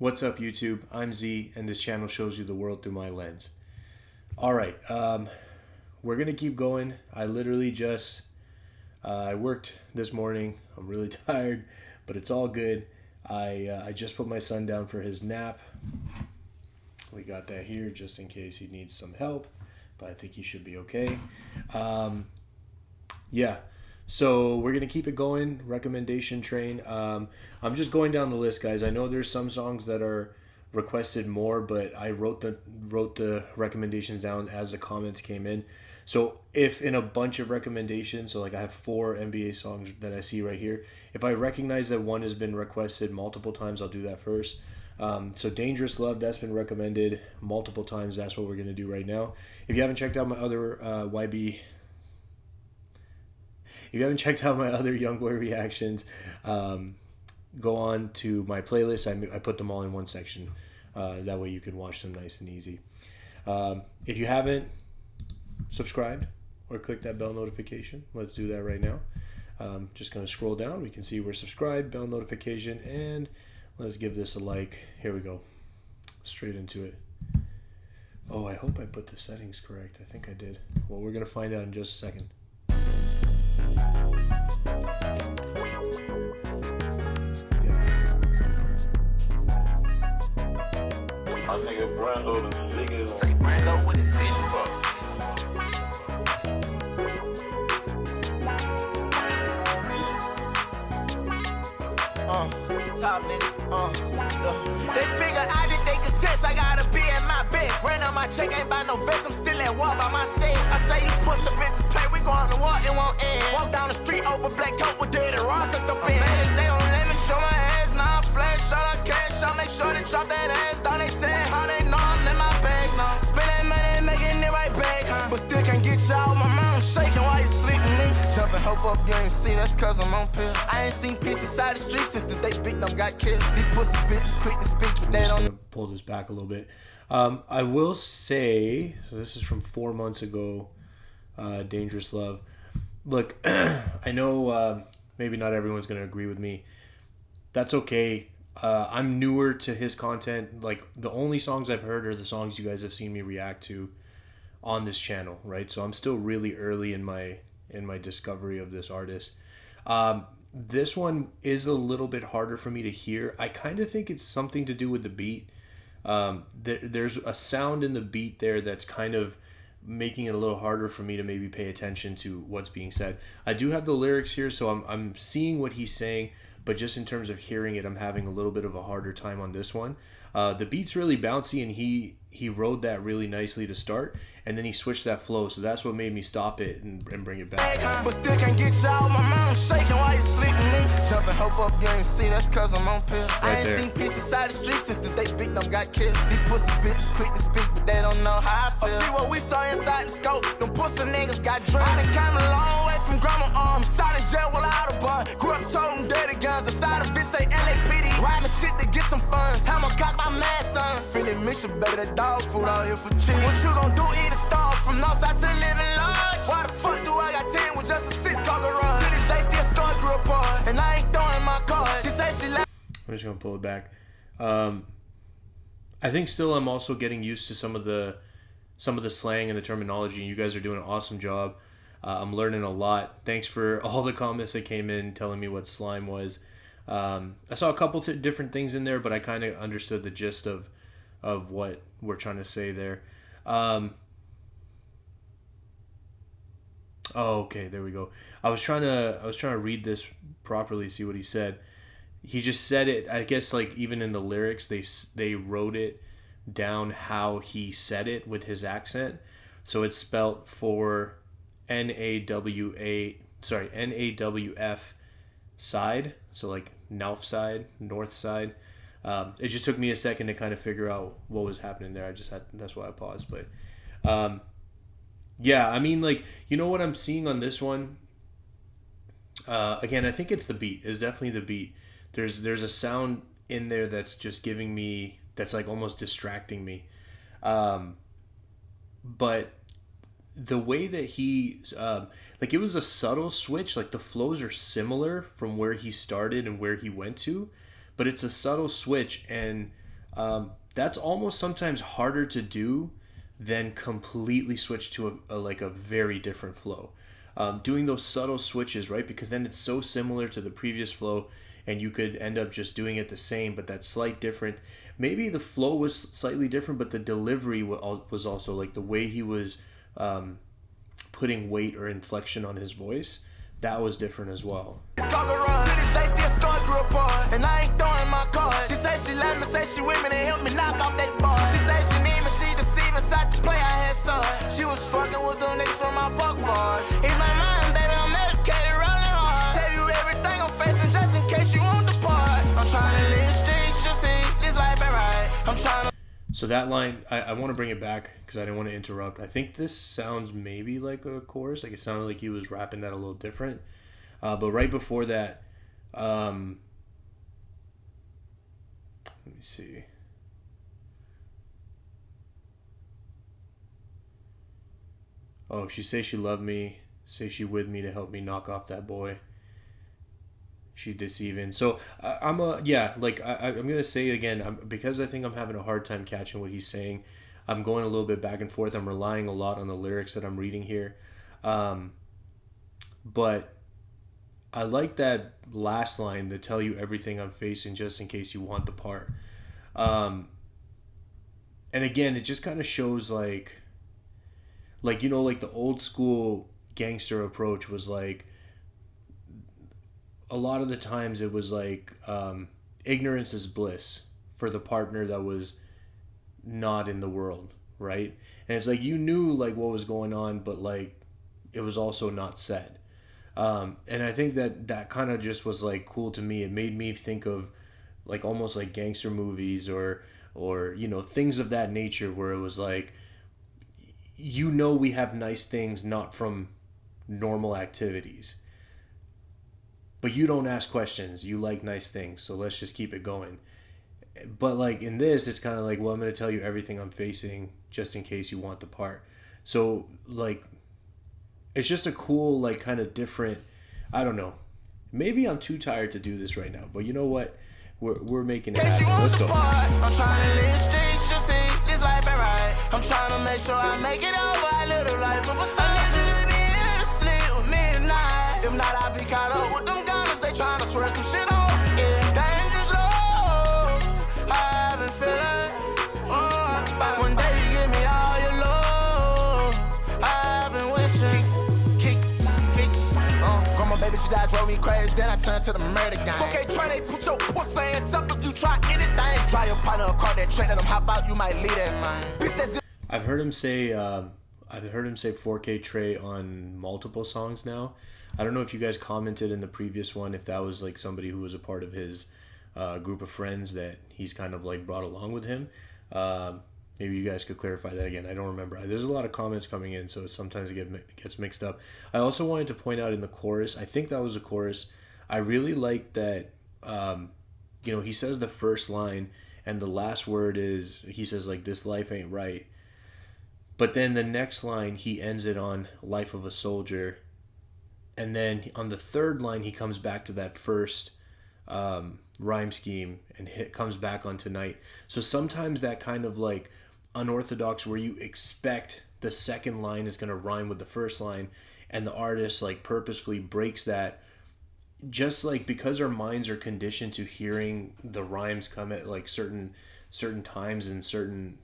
What's up, YouTube? I'm Z, and this channel shows you the world through my lens. All right, we're gonna keep going. I literally just I worked this morning. I'm really tired, but it's all good. I just put my son down for his nap. We got that here just in case he needs some help, but I think he should be okay. Yeah. So we're gonna keep it going. Recommendation train. I'm just going down the list, guys. I know there's some songs that are requested more, but I wrote the recommendations down as the comments came in. So if in a bunch of recommendations, so like I have 4 NBA songs that I see right here, if I recognize that one has been requested multiple times, I'll do that first. So Dangerous Love, that's been recommended multiple times. That's what we're gonna do right now. If you haven't checked out my other If you haven't checked out my other YoungBoy reactions, go on to my playlist. I put them all in one section. That way you can watch them nice and easy. If you haven't subscribed or click that bell notification, let's do that right now. Just going to scroll down. We can see we're subscribed, bell notification, and let's give this a like. Here we go. Straight into it. Oh, I hope I put the settings correct. I think I did. Well, we're going to find out in just a second. My nigga Brando the sickest. Say Brando with his city fuck. Top nigga, They figure I did they could test, I gotta be at my best. Ran on my check, ain't buy no vest, I'm still at war by myself. I say you push the bitches play, we gon' to war, it won't end. Walk down the street over black coat with dirty raw stuck up in. They gon' let me show my ass, now I flash, shut up cash, I'll make sure they drop that ass down they said, how they know I'm in my bag now. Spend that money and making it right back, but still can't get y'all, my mom shaking while you sleeping me. Jumping, hope up, you ain't see, that's cause I'm on pill. I ain't seen peace inside the street since the day big dumb got killed. These pussy bitches quick to speak, but they don't. Pull this back a little bit. I will say, so this is from 4 months ago, Dangerous Love. Look, I know maybe not everyone's going to agree with me. That's okay. I'm newer to his content. Like, the only songs I've heard are the songs you guys have seen me react to on this channel, right? So I'm still really early in my discovery of this artist. This one is a little bit harder for me to hear. I kind of think it's something to do with the beat. There's a sound in the beat there that's kind of making it a little harder for me to maybe pay attention to what's being said. I do have the lyrics here, so I'm seeing what he's saying, but just in terms of hearing it, I'm having a little bit of a harder time on this one. The beat's really bouncy, and he rode that really nicely to start, and then he switched that flow, so that's what made me stop it and bring it back. But still can't get y'all, my mom shaking while you sleeping me. Jumping, hope up, you ain't see, that's cause I'm on pill. I ain't seen peace inside the street since the day big dumb got killed. These pussy bitches quick to speak, but they don't know how I feel. See what we saw inside the scope, them pussy niggas got drunk. I done came a long way from grandma arms, side in jail without a bun. Grew up toting dirty guns, the side of it say LAPD. Rhyming shit to get some funds, hammer cock my mad son. Really mix your baby, that dog food out here for cheap. What you gon' do, eat a star from Northside to living large? Why the fuck do I got 10 with just a 6-car garage? To this day still scar grew apart, and I ain't throwing my cards. She say she like. I'm just gonna pull it back. I think still I'm also getting used to some of the slang and the terminology, and you guys are doing an awesome job. I'm learning a lot. Thanks for all the comments that came in telling me what slime was. I saw a couple different things in there, but I kind of understood the gist of what we're trying to say there. Oh, okay, there we go. I was trying to read this properly, see what he said. He just said it. I guess like even in the lyrics, they wrote it down how he said it with his accent. So it's spelt for NAWF side. So like Nauf side, north side. It just took me a second to kind of figure out what was happening there. That's why I paused. But yeah, I mean, like, you know what I'm seeing on this one? Again, I think it's the beat. It's definitely the beat. There's a sound in there that's just giving me, that's like almost distracting me. But the way that he like, it was a subtle switch. Like, the flows are similar from where he started and where he went to, but it's a subtle switch. And That's almost sometimes harder to do than completely switch to a very different flow. Doing those subtle switches, right? Because then it's so similar to the previous flow, and you could end up just doing it the same, but that slight different. Maybe the flow was slightly different, but the delivery was also, like, the way he was putting weight or inflection on his voice, that was different as well. And I ain't throwing my cards. She say she love me, say she with me, they help me knock off that bar. She say she need me, she deceiving, inside the play I had some. She was fucking with them niggas from my buck bars. In my mind, baby, I'm medicated, rolling hard. Tell you everything I'm facing just in case you won't depart. I'm trying to live the streets, you see, this life ain't right. I'm trying to. So that line, I want to bring it back because I didn't want to interrupt. I think this sounds maybe like a chorus. Like, it sounded like he was rapping that a little different. But right before that, let me see. Oh, she say she loved me, say she with me to help me knock off that boy. She deceiving. So I'm gonna say again, because I think I'm having a hard time catching what he's saying. I'm going a little bit back and forth. I'm relying a lot on the lyrics that I'm reading here, but I like that last line, to tell you everything I'm facing just in case you want the part. And again, it just kind of shows like the old school gangster approach was like, a lot of the times it was like, ignorance is bliss for the partner that was not in the world, right? And it's like, you knew like what was going on, but like it was also not said. And I think that kind of just was like cool to me. It made me think of like almost like gangster movies or things of that nature, where it was like, we have nice things not from normal activities, but you don't ask questions. You like nice things, so let's just keep it going. But like in this, it's kind of like, well, I'm going to tell you everything I'm facing just in case you want the part. So like, it's just a cool, like, kind of different, I don't know. Maybe I'm too tired to do this right now, but you know what? We're making it happen. Let's go. I'm trying to live the streets, you see, this life ain't right. I'm trying to make sure I make it over. I live the life of a son. I need you to be here to sleep with me tonight. If not, I'll be caught up with them gunners. They trying to swear some shit on. Yeah, dangerous low. I've been feeling. But one day you give me all your love. I've been wishing. Baby, she died, drove me crazy, then I turned to the murder gang. Okay, try they put your pussy ass up if you try anything. Try your partner a car that train, let them hop out, you might leave that man. Bitch, that's it. I've heard him say 4K Trey on multiple songs now. I don't know if you guys commented in the previous one if that was like somebody who was a part of his group of friends that he's kind of like brought along with him. Maybe you guys could clarify that again. I don't remember. There's a lot of comments coming in, so sometimes it gets mixed up. I also wanted to point out in the chorus, I think that was a chorus, I really like that, he says the first line, and the last word is, he says, like, this life ain't right. But then the next line, he ends it on life of a soldier. And then on the third line, he comes back to that first rhyme scheme and comes back on tonight. So sometimes that kind of like unorthodox, where you expect the second line is going to rhyme with the first line, and the artist like purposefully breaks that, just like because our minds are conditioned to hearing the rhymes come at like certain times and certain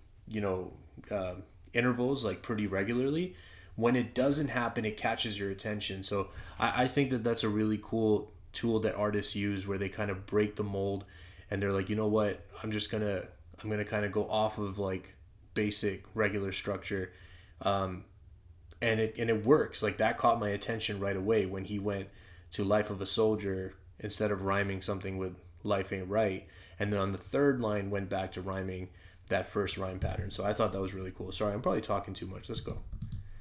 intervals, like pretty regularly. When it doesn't happen, it catches your attention. So I think that's a really cool tool that artists use, where they kind of break the mold and they're like, you know what, I'm gonna kind of go off of like basic regular structure, and it works. Like that caught my attention right away when he went to Life of a Soldier instead of rhyming something with Life Ain't Right, and then on the third line went back to rhyming that first rhyme pattern. So I thought that was really cool. Sorry, I'm probably talking too much. Let's go.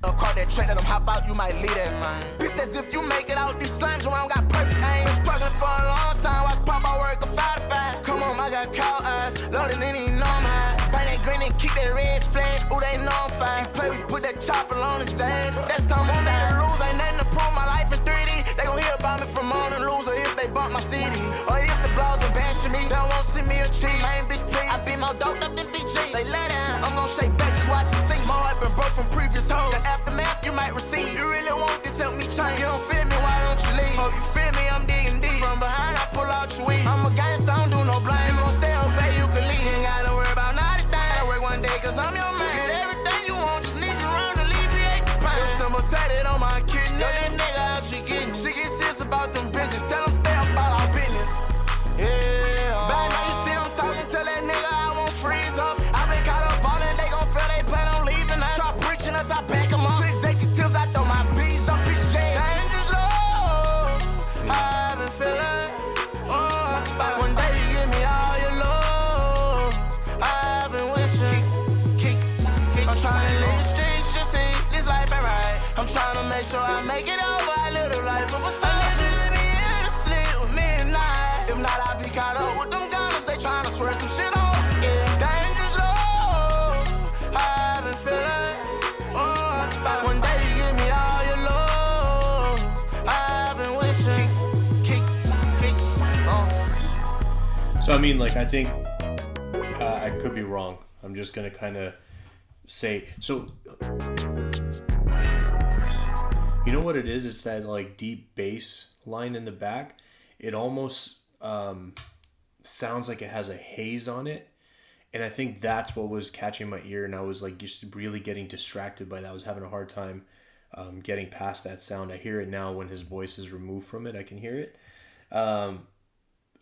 Car that train, let them hop out, you might leave that man. Bitch, that's if you make it out, these slimes around got perfect aim. Been struggling for a long time, watch pop, I work a 5 to 5. Come on, I got cow eyes, loaded in, even know I'm high. Bang that green and keep that red flag, ooh, they know I'm fine. You play, we put that chopper on his ass, that's something on me to lose. Ain't nothing to prove, my life in 3D. They gon' hear about me from on and lose, or if they bump my CD. Or if the blogs been bashing me, they won't send me a cheat. Main bitch, please, I be my more doped up than BG. They let down, I'm gon' shake back, just watch and see. My heart been broke from previous hoes. The aftermath you might receive. You really want this, help me change. You don't feel me, why don't you leave? Oh, you feel me, I'm digging deep. From behind, I pull out your weed. I'm a gangster, I don't do no blame. You gon' stay up, babe, you can leave. You ain't gotta worry about not a thing. I work one day, cause I'm your man. Get everything you want, just need you around to alleviate the pain. It's symbol tatted on my kidney. Know that nigga out she getting. She get serious about them bitches. Tell them stay up about our business. Yeah. Back now you see them talking, tell that nigga I won't freeze up. I been caught up ballin', they gon' feel they plan on leaving us. Try preaching us, I back them up. To executives, I throw my bees up in shade. Dangerous love, I've been feeling. One day you give me all your love. I've been wishing. I'm trying to live the streets, just see this life ain't right. I'm trying to make sure I make it over. I live the life of a son. Unless you let me here to sleep with me tonight. If not, I'll be caught up with them gunners. They trying to swear some shit off. Yeah, dangerous love, I've been feeling. One day you give me all your love. I've been wishing. So I mean, like, I think I could be wrong. I'm just gonna kind of say, so you know what it is? It's that like deep bass line in the back. It almost sounds like it has a haze on it, and I think that's what was catching my ear, and I was like just really getting distracted by that. I was having a hard time getting past that sound. I hear it now when his voice is removed from it. I can hear it.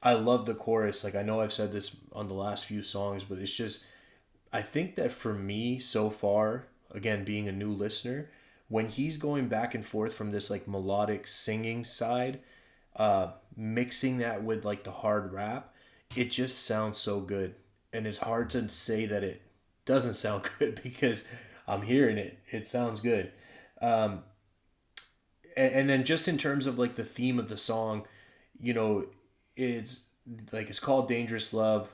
I love the chorus. Like, I know I've said this on the last few songs, but it's just, I think that for me so far, again, being a new listener, when he's going back and forth from this like melodic singing side, mixing that with like the hard rap, it just sounds so good. And it's hard to say that it doesn't sound good because I'm hearing it. It sounds good. And then just in terms of like the theme of the song, you know, it's called Dangerous Love.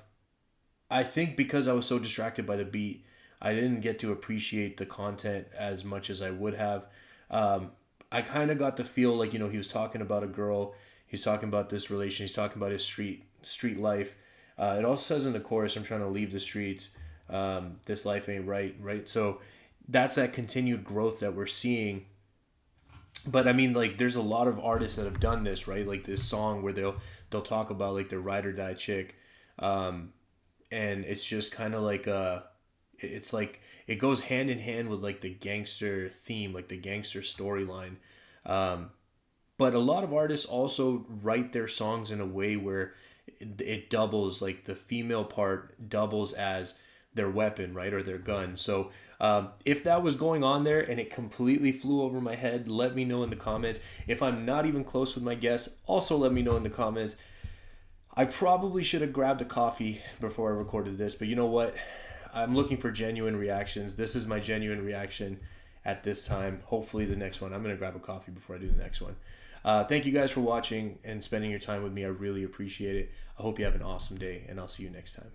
I think because I was so distracted by the beat, I didn't get to appreciate the content as much as I would have. I kind of got the feel like, you know, he was talking about a girl. He's talking about this relation. He's talking about his street life. It also says in the chorus, I'm trying to leave the streets. This life ain't right? So that's that continued growth that we're seeing. But I mean, like, there's a lot of artists that have done this, right? Like this song where they'll talk about like their ride or die chick, and it's just kind of like it's like it goes hand in hand with like the gangster theme, like the gangster storyline. But a lot of artists also write their songs in a way where it doubles, like the female part doubles as their weapon, right, or their gun. So if that was going on there and it completely flew over my head, let me know in the comments. If I'm not even close with my guests, also let me know in the comments. I probably should have grabbed a coffee before I recorded this, but you know what? I'm looking for genuine reactions. This is my genuine reaction at this time. Hopefully the next one, I'm going to grab a coffee before I do the next one. Thank you guys for watching and spending your time with me. I really appreciate it. I hope you have an awesome day, and I'll see you next time.